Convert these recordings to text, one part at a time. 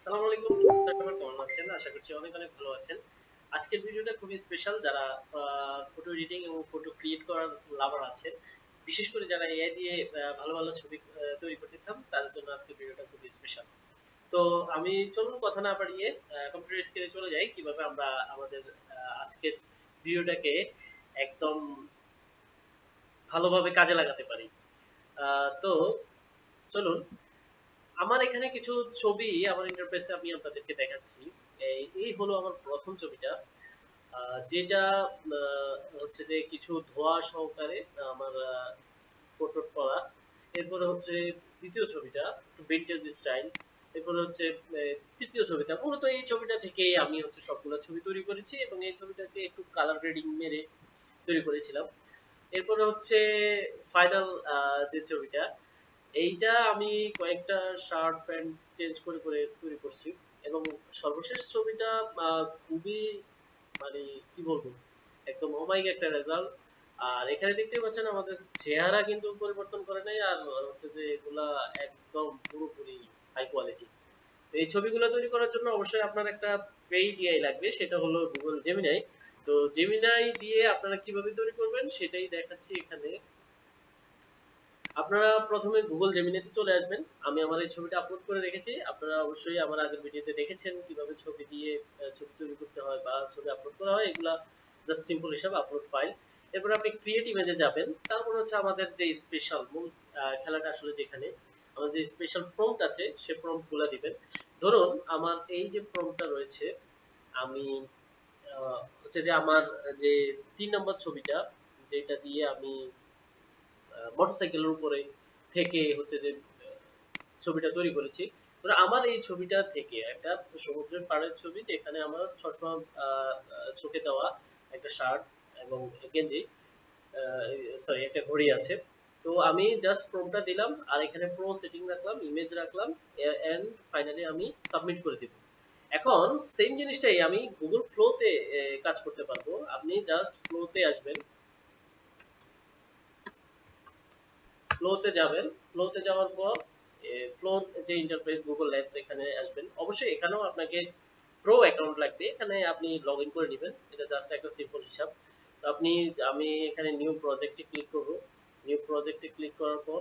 আসসালামু আলাইকুম। সবাই কেমন আছেন? আশা করছি অনেক অনেক ভালো আছেন। আজকের ভিডিওটা খুবই স্পেশাল যারা ফটো এডিটিং এবং ফটো ক্রিয়েট করার লাভার আছেন। বিশেষ করে যারা এআই দিয়ে ভালো ভালো ছবি তৈরি করতে চান তাদের জন্য আজকের ভিডিওটা খুবই স্পেশাল। তো আমি চলুন কথা না বাড়িয়ে কম্পিউটার স্ক্রিনে চলে যাই কিভাবে আমরা আমাদের আজকের ভিডিওটাকে একদম ভালোভাবে কাজে লাগাতে পারি। তো চলুন আমার এখানে কিছু ছবি আমার ইন্টারফেসে আমি আপনাদেরকে দেখাচ্ছি। এই হলো আমার প্রথম ছবিটা, যেটা হচ্ছে যে কিছু ধোঁয়া সহকারে আমার ফটো করা। এরপরে হচ্ছে দ্বিতীয় ছবিটা একটু ভিন্টেজ স্টাইল। এরপরে হচ্ছে তৃতীয় ছবিটা, মূলত এই ছবিটা থেকেই আমি হচ্ছে সবগুলো ছবি তৈরি করেছি এবং এই ছবিটাকে একটু কালার গ্রেডিং মেরে তৈরি করেছিলাম। এরপরে হচ্ছে ফাইনাল যে ছবিটা, এইটা আমি কয়েকটা শার্ট প্যান্ট চেঞ্জ করে করে তৈরি করছি এবং সর্বশেষ ছবিটা খুবই মানে কি বলবো, একদম অমায়িক একটা রেজাল্ট। আর এখানে দেখতে পাচ্ছেন আমাদের চেহারা কিন্তু পরিবর্তন করে নাই, আর হচ্ছে যে এগুলা একদম পুরোপুরি হাই কোয়ালিটি। তো এই ছবিগুলো তৈরি করার জন্য অবশ্যই আপনার একটা পেইড এআই লাগবে, সেটা হলো গুগল জেমিনাই। তো জেমিনাই দিয়ে আপনারা কিভাবে তৈরি করবেন সেটাই দেখাচ্ছি এখানে। আপনারা প্রথমে গুগল জেমিনিতে চলে আসবেন। আমি আমার এই ছবিটা আপলোড করে রেখেছি। আপনারা অবশ্যই আমার আগের ভিডিওতে দেখেছেন কিভাবে ছবি দিয়ে ছবি তৈরি করতে হয় বা ছবি আপলোড করা হয়। এগুলা জাস্ট সিম্পল হিসাব আপলোড ফাইল। এরপর আপনি ক্রিয়েট ইমেজে যাবেন। তারপর হচ্ছে আমাদের যে স্পেশাল মূল খেলাটা আসলে যেখানে আমাদের যে স্পেশাল প্রম্পট আছে সে প্রম্পট গুলা দিবেন। ধরুন আমার এই যে প্রম্পটটা রয়েছে, আমি হচ্ছে যে আমার যে ৩ নম্বর ছবিটা, যেটা দিয়ে আমি মোটরসাইকেলের উপরে থেকে হচ্ছে যে ছবিটা তৈরি করেছি। তো আমার এই ছবিটা থেকে একটা সমুদ্রের পাড়ের ছবি, যেখানে আমার চশমা চোখে দেওয়া একটা শার্ট এবং গেঞ্জি, সরি একটা ঘড়ি আছে। তো আমি জাস্ট প্রম্পটটা দিলাম আর এখানে প্রো সেটিং রাখলাম, ইমেজ রাখলাম, এন্ড ফাইনালি আমি সাবমিট করে দিব। এখন সেম জিনিসটাই আমি গুগল ফ্লোতে কাজ করতে পারবো। আপনি জাস্ট ফ্লোতে আসবেন, ফ্লোতে যাবেন। ফ্লোতে যাওয়ার পর ফ্লোর যে ইন্টারফেস গুগল ল্যাবস, এখানে আসবেন। অবশ্যই এখানেও আপনাকে প্রো অ্যাকাউন্ট লাগবে, এখানে আপনি লগ ইন করে নেবেন। এটা জাস্ট একটা সিম্পল হিসাব। তো আপনি, আমি এখানে নিউ প্রজেক্টে ক্লিক করব। নিউ প্রজেক্টে ক্লিক করার পর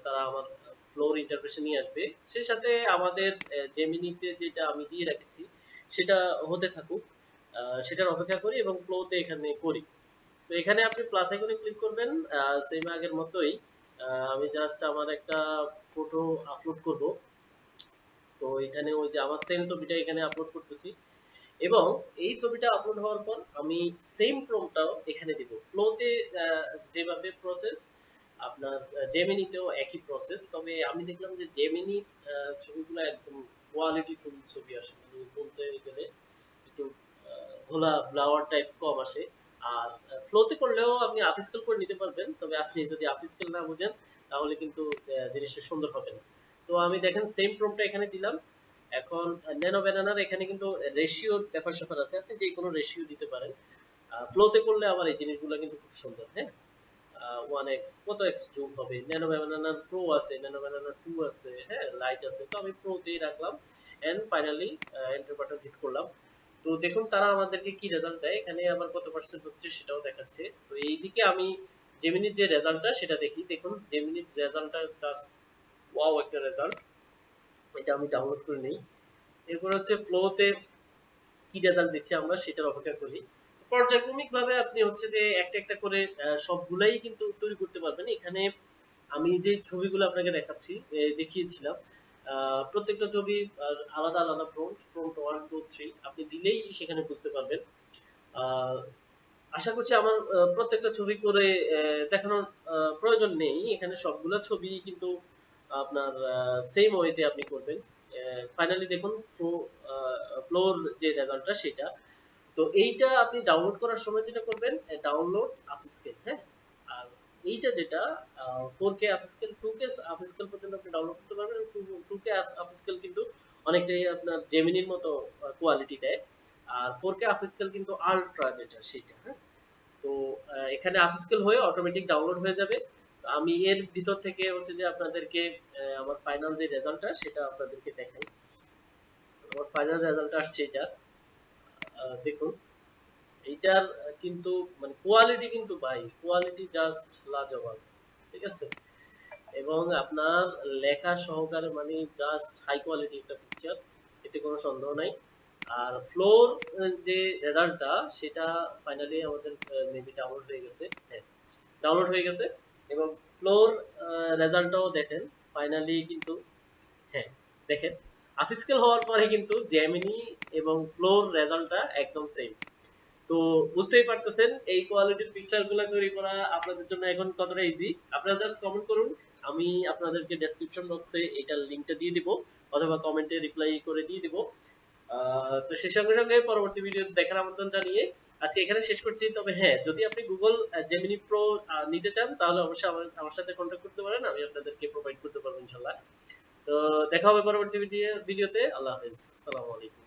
তারা আমার ফ্লোর ইন্টারফেসে নিয়ে আসবে। সেই সাথে আমাদের জেমিনিতে যেটা আমি দিয়ে রেখেছি সেটা হতে থাকুক, সেটার অপেক্ষা করি এবং ফ্লোতে এখানে করি। তো এখানে আপনি প্লাস আইকনে ক্লিক করবেন, সেম আগের মতোই। আমি জাস্ট আমার একটা ফটো আপলোড করব। তো এখানে ওই যে আমার সেম ছবিটা এখানে আপলোড করতেছি এবং এই ছবিটা আপলোড হওয়ার পর আমি সেম প্রম্পটটাও এখানে দিব। ফ্লোতে যেভাবে প্রসেস, আপনার জেমিনিতেও একই প্রসেস। তবে আমি দেখলাম যে জেমিনির ছবিগুলো একদম কোয়ালিটি ফুল ছবি আসে, মানে বলতে গেলে একটু ঘোলা ব্লাওয়ার টাইপ কম আসে। আর ফ্লোতে করলেও আপনি আপ স্কেল করে নিতে পারবেন, তবে আপনি যদি আপ স্কেল না বুঝেন তাহলে কিন্তু জিনিসটা সুন্দর হবে না। তো আমি দেখেন সেম প্রম্পটটা এখানে দিলাম। এখন ন্যানো ব্যানানার এখানে কিন্তু রেশিওর ব্যাপার স্যাপার আছে, আপনি যে কোনো রেশিও দিতে পারেন। ফ্লোতে করলে আবার এই জিনিসগুলো কিন্তু খুব সুন্দর, হ্যাঁ। 1x কত এক্স জুম হবে, ন্যানো ব্যানানার প্রো আছে, ন্যানো ব্যানানার 2 আছে, হ্যাঁ, লাইট আছে। তো আমি প্রো দিয়ে রাখলাম and finally enter button hit করলাম। তো দেখুন তারা আমাদেরকে কি রেজাল্ট দেয়, এখানে আবার কত পার্সেন্ট হচ্ছে সেটাও দেখাচ্ছে। তো এইদিকে আমি জেমিনির যে রেজাল্টটা সেটা দেখি। দেখুন জেমিনির রেজাল্টটা জাস্ট ওয়াও একটা রেজাল্ট। এটা আমি ডাউনলোড করে নিই। এরপর হচ্ছে ফ্লোতে কি রেজাল্ট দিচ্ছে আমরা সেটার অপেক্ষা করি। পর্যায়ক্রমিক ভাবে আপনি হচ্ছে যে একটা একটা করে সবগুলাই কিন্তু তৈরি করতে পারবেন। এখানে আমি যে ছবিগুলো আপনাকে দেখাচ্ছি, দেখিয়েছিলাম, প্রত্যেকটা ছবি আলাদা আলাদা প্রম্পট, প্রম্পট 1 2 3 আপনি দিলেই সেখানে বুঝতে পারবেন। আহ, আশা করছি আমার প্রত্যেকটা ছবি করে দেখানোর প্রয়োজন নেই। এখানে সবগুলা ছবি কিন্তু আপনার সেম ওয়েতে আপনি করবেন। ফাইনালি দেখুন ফ্লোর যে রেজাল্টটা সেটা। তো এইটা আপনি ডাউনলোড করার সময় যেটা করবেন, ডাউনলোড আপস্কেল, হ্যাঁ। আর এইটা যেটা 4K আপস্কেল, 2K আপস্কেল পর্যন্ত আপনি ডাউনলোড করতে পারবেন। 2K আপস্কেল কিন্তু অনেকটাই আপনার জেমিনির মতো কোয়ালিটি দেয়। আর 4K আপস্কেল কিন্তু আলট্রা যেটা সেটা, হ্যাঁ। তো এখানে আপস্কেল হয়ে অটোমেটিক ডাউনলোড হয়ে যাবে। তো আমি এর ভিতর থেকে হচ্ছে যে আপনাদেরকে আমার ফাইনাল যে রেজাল্টটা সেটা আপনাদেরকে দেখাই। ফাইনাল রেজাল্ট আসছে এটা। দেখুন এইটার কিন্তু মানে কোয়ালিটি কিন্তু ভাই কোয়ালিটি জাস্ট লাজবাব, ঠিক আছে, এবং আপনার লেখা সহকারে মানে জাস্ট হাই কোয়ালিটি একটা পিকচার, এতে কোনো সন্দেহ নাই। আর ফ্লোর যে রেজাল্টটা সেটা ফাইনালি আমাদের মেবি ডাউনলোড হয়ে গেছে, হ্যাঁ ডাউনলোড হয়ে গেছে, এবং ফ্লোর রেজাল্টটাও দেখেন ফাইনালি কিন্তু, হ্যাঁ দেখেন আপ স্কেল হওয়ার পরে কিন্তু জেমিনি এবং ফ্লোর রেজাল্টটা একদম সেম। তো বুঝতেই পারতেছেন এই কোয়ালিটির পিকচার গুলো তৈরি করা আপনাদের জন্য এখন কতটা ইজি। আপনারা জাস্ট কমেন্ট করুন, আমি আপনাদেরকে ডেসক্রিপশন বক্সে এটার লিংকটা দিয়ে দিব, অথবা কমেন্টে রিপ্লাই করে দিয়ে দিব। তো সেই সঙ্গে সঙ্গে পরবর্তী ভিডিও দেখার আমন্ত্রণ জানিয়ে আজকে এখানে শেষ করছি। তবে হ্যাঁ, যদি আপনি গুগল জেমিনি প্রো নিতে চান তাহলে অবশ্যই আমার সাথে কন্ট্যাক্ট করতে পারেন, আমি আপনাদেরকে প্রোভাইড করতে পারবো ইনশাল্লাহ। তো দেখা হবে পরবর্তী ভিডিওতে। আল্লাহ হাফেজ, আসসালামু আলাইকুম।